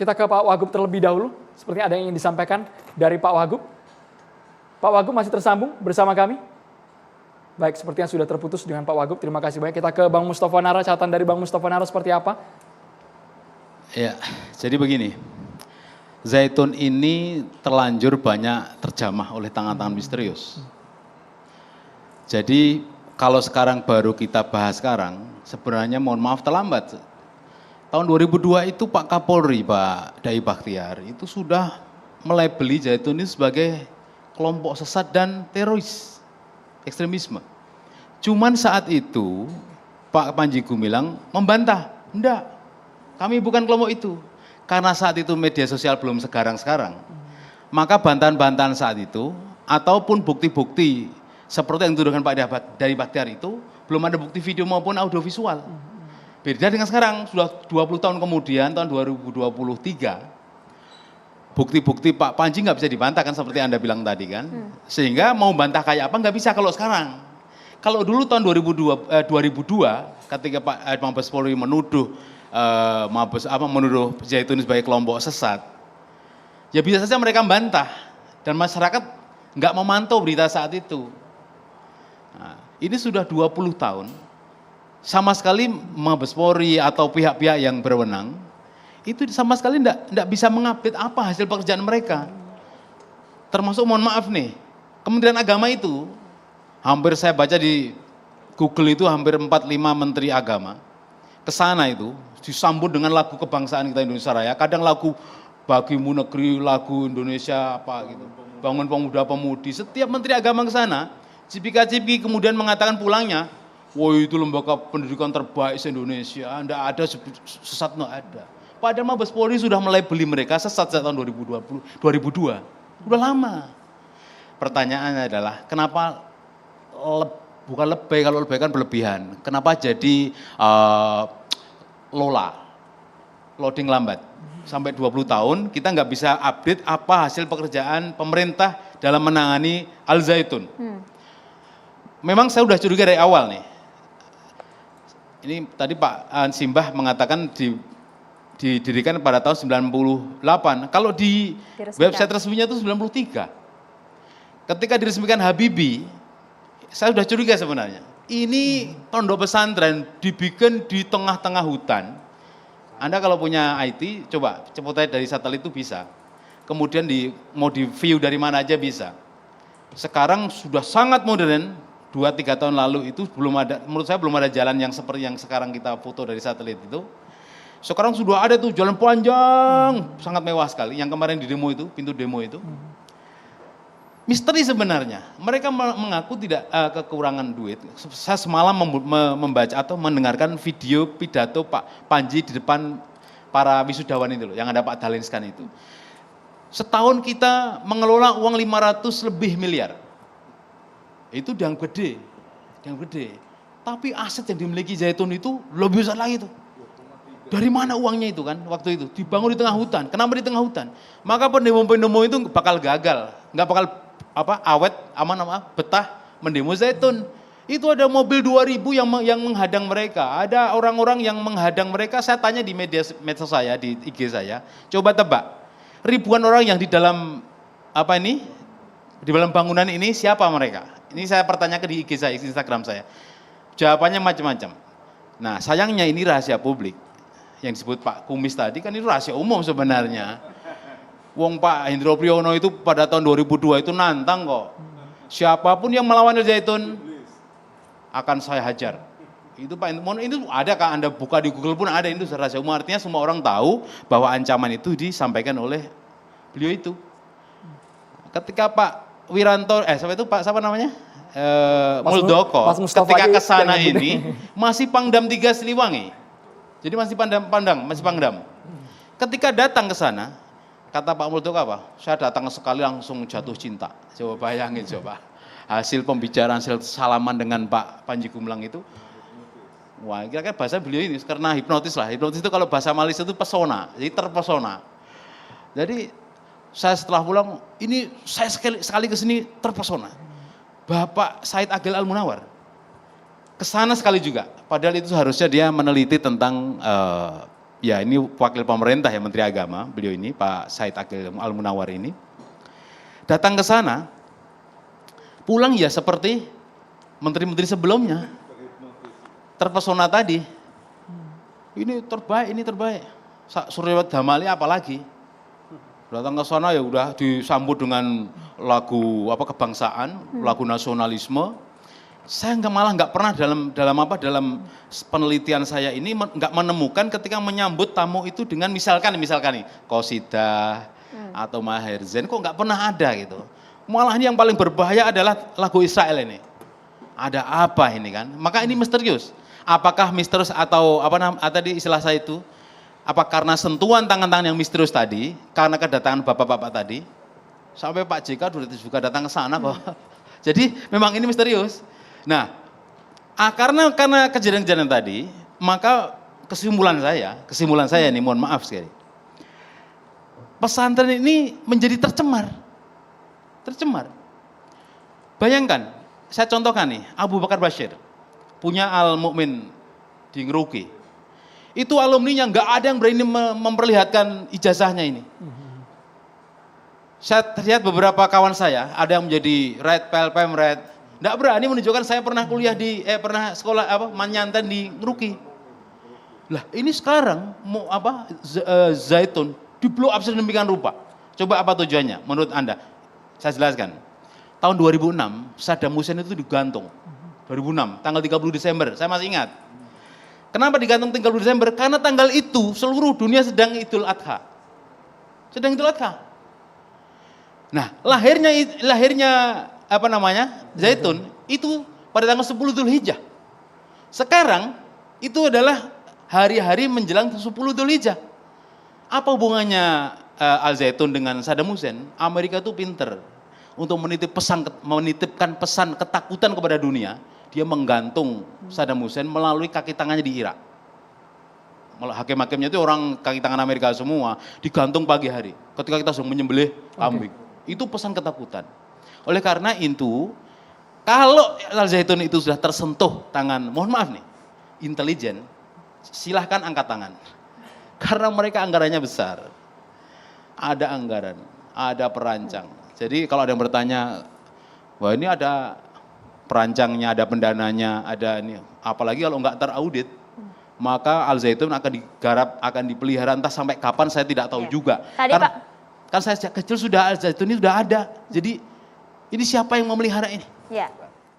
Kita ke Pak Wagub terlebih dahulu. Sepertinya ada yang ingin disampaikan dari Pak Wagub. Pak Wagub masih tersambung bersama kami? Baik, sepertinya sudah terputus dengan Pak Wagub. Terima kasih banyak. Kita ke Bang Mustafa Nara. Catatan dari Bang Mustafa Nara seperti apa? Ya, jadi begini. Zaitun ini terlanjur banyak terjamah oleh tangan-tangan misterius. Jadi kalau sekarang baru kita bahas sekarang, sebenarnya mohon maaf terlambat. Tahun 2002 itu Pak Kapolri, Pak Dai Bakhtiar, itu sudah melabeli Zaitun ini sebagai kelompok sesat dan teroris, ekstremisme. Cuman saat itu Pak Panji Gumilang membantah, enggak, kami bukan kelompok itu. Karena saat itu media sosial belum sekarang-sekarang, maka bantahan-bantahan saat itu, ataupun bukti-bukti seperti yang dituduhkan Pak Dai Bakhtiar itu, belum ada bukti video maupun audiovisual. Beda dengan sekarang, sudah 20 tahun kemudian, tahun 2023, bukti-bukti Pak Panji nggak bisa dibantah kan seperti Anda bilang tadi kan. Sehingga mau bantah kayak apa nggak bisa kalau sekarang. Kalau dulu tahun 2002 ketika Pak Mabes Polri menuduh menuduh Zaitun sebagai kelompok sesat, ya bisa saja mereka membantah dan masyarakat nggak memantau berita saat itu. Nah, ini sudah 20 tahun. Sama sekali Mabes Polri atau pihak-pihak yang berwenang itu sama sekali tidak bisa mengupdate apa hasil pekerjaan mereka. Termasuk mohon maaf nih, Kementerian Agama itu hampir saya baca di Google itu hampir 45 menteri agama ke sana itu disambut dengan lagu kebangsaan kita Indonesia Raya. Kadang lagu Bagimu Negeri, lagu Indonesia apa gitu. Bangun Pemuda Pemudi. Setiap menteri agama ke sana, cipika-cipiki kemudian mengatakan pulangnya, wah itu lembaga pendidikan terbaik se-Indonesia, enggak ada sesat, enggak ada. Padahal Mabes Polri sudah mulai beli mereka sesat sejak tahun 2002. Udah lama. Pertanyaannya adalah, kenapa bukan lebay, kalau lebay kan berlebihan. Kenapa jadi loading lambat? Sampai 20 tahun kita nggak bisa update apa hasil pekerjaan pemerintah dalam menangani Al Zaitun. Memang saya sudah curiga dari awal nih. Ini tadi Pak Simbah mengatakan didirikan pada tahun 98. Kalau di website resminya itu 93. Ketika diresmikan Habibie, saya sudah curiga sebenarnya. Ini pondok pesantren dibikin di tengah-tengah hutan. Anda kalau punya IT, coba cepet dari satelit itu bisa. Kemudian mau di view dari mana aja bisa. Sekarang sudah sangat modern. 2-3 tahun lalu itu belum ada, menurut saya belum ada jalan yang seperti yang sekarang kita foto dari satelit itu. Sekarang sudah ada tuh jalan panjang, sangat mewah sekali. Yang kemarin di demo itu, pintu demo itu. Misteri sebenarnya, mereka mengaku tidak kekurangan duit. Saya semalam membaca atau mendengarkan video pidato Pak Panji di depan para wisudawan itu loh, yang ada Pak Dahlan itu. Setahun kita mengelola uang 500 lebih miliar. Itu yang gede. Tapi aset yang dimiliki Zaitun itu lebih besar lagi tuh. Dari mana uangnya itu kan waktu itu? Dibangun di tengah hutan. Kenapa di tengah hutan? Maka pendemo-pendemo itu bakal gagal, nggak bakal awet, betah mendemo Zaitun. Itu ada mobil 2000 yang menghadang mereka. Ada orang-orang yang menghadang mereka. Saya tanya di medsos saya, di IG saya. Coba tebak. Ribuan orang yang di dalam di dalam bangunan ini siapa mereka? Ini saya pertanyakan di IG saya, Instagram saya. Jawabannya macam-macam. Nah, sayangnya ini rahasia publik. Yang disebut Pak Kumis tadi kan itu rahasia umum sebenarnya. Wong Pak Hendro Priyono itu pada tahun 2002 itu nantang kok. Siapapun yang melawan Al Zaitun akan saya hajar. Itu Pak, itu ada kan Anda buka di Google pun ada, itu rahasia umum. Artinya semua orang tahu bahwa ancaman itu disampaikan oleh beliau itu. Ketika Pak Wiranto, siapa namanya? Muldoko, ketika ke sana ini masih Pangdam 3 Siliwangi. Jadi masih Pangdam. Ketika datang ke sana, kata Pak Muldoko apa? Saya datang sekali langsung jatuh cinta. Coba bayangin coba. Hasil pembicaraan, hasil salaman dengan Pak Panji Gumilang itu. Wah, kira-kira bahasa beliau ini karena hipnotis lah. Hipnotis itu kalau bahasa Malaysia itu pesona, jadi terpesona. Jadi saya setelah pulang, ini saya sekali ke sini terpesona. Bapak Said Agil Al-Munawar ke sana sekali juga. Padahal itu harusnya dia meneliti tentang ya ini wakil pemerintah ya, Menteri Agama, beliau ini Pak Said Akil Al-Munawar ini datang ke sana, pulang ya seperti menteri-menteri sebelumnya, terpesona tadi. Ini terbaik. Surya Damali apalagi. Datang ke sana ya udah disambut dengan lagu kebangsaan, lagu nasionalisme. Saya malah nggak pernah dalam penelitian saya ini nggak menemukan ketika menyambut tamu itu dengan misalkan nih Qasidah atau Maher Zain, kok nggak pernah ada gitu. Malah ini yang paling berbahaya adalah lagu Israel ini. Ada apa ini kan? Maka ini misterius. Apakah misterius atau tadi istilah saya itu? Apa karena sentuhan tangan-tangan yang misterius tadi, karena kedatangan bapak-bapak tadi, sampai Pak JK juga datang ke sana kok. Jadi memang ini misterius. Nah, karena kejadian-kejadian tadi, maka kesimpulan saya ini, mohon maaf sekali. Pesantren ini menjadi tercemar. Bayangkan, saya contohkan nih, Abu Bakar Bashir, punya Al-Mu'min di Ngeruki. Itu alumninya nggak ada yang berani memperlihatkan ijazahnya ini. Saya terlihat beberapa kawan saya, ada yang menjadi Red, PLPM Red, nggak berani menunjukkan saya pernah kuliah pernah sekolah Manyantan di Ngeruki. Lah ini sekarang Zaitun di blow up sedemikian rupa. Coba apa tujuannya menurut Anda? Saya jelaskan. Tahun 2006 Saddam Hussein itu digantung. 2006 tanggal 30 Desember, saya masih ingat. Kenapa digantung 30 Desember? Karena tanggal itu seluruh dunia sedang Idul Adha. Nah, lahirnya Zaitun itu pada tanggal 10 Dzulhijjah. Sekarang itu adalah hari-hari menjelang 10 Dzulhijjah. Apa hubungannya Al Zaitun dengan Saddam Hussein? Amerika itu pinter untuk menitipkan pesan ketakutan kepada dunia. Dia menggantung Saddam Hussein melalui kaki tangannya di Irak. Hakim-hakimnya itu orang kaki tangan Amerika semua, digantung pagi hari ketika kita sedang menyembelih kambing. Itu pesan ketakutan. Oleh karena itu, kalau Al Zaitun itu sudah tersentuh tangan, mohon maaf nih, intelijen, silahkan angkat tangan. Karena mereka anggarannya besar. Ada anggaran, ada perancang. Jadi kalau ada yang bertanya, wah ini ada perancangnya, ada pendananya, ada ini. Apalagi kalau nggak teraudit, maka Al Zaitun akan digarap, akan dipelihara entah sampai kapan saya tidak tahu juga. Tadi Karena, Pak, kan saya sejak kecil sudah Al Zaitun ini sudah ada. Jadi ini siapa yang memelihara ini? ya.